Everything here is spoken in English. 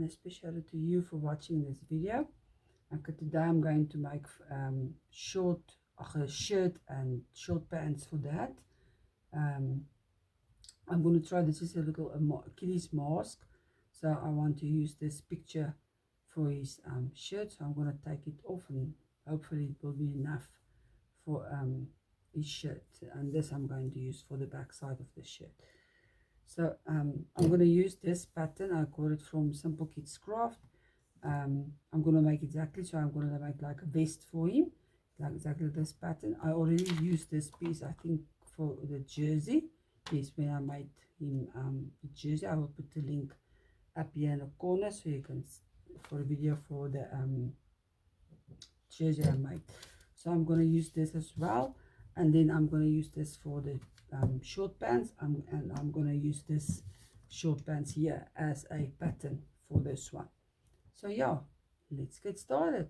especially to you for watching this video. Okay, today I'm going to make a shirt and short pants for that. I'm going to try, this is a little kitty's mask, so I want to use this picture for his shirt, so I'm going to take it off and hopefully it will be enough for his shirt. And this I'm going to use for the back side of the shirt. So I'm going to use this pattern. I got it from Simple Kids Craft. I'm going to make exactly, so I'm going to make like a vest for him, like exactly this pattern. I already used this piece, I think, for the jersey. Yes, when I made him the jersey. I will put the link up here in the corner so you can, for a video for the jersey I made. So I'm going to use this as well, and then I'm going to use this for the short pants, and I'm going to use this short pants here as a pattern for this one. So yeah, let's get started.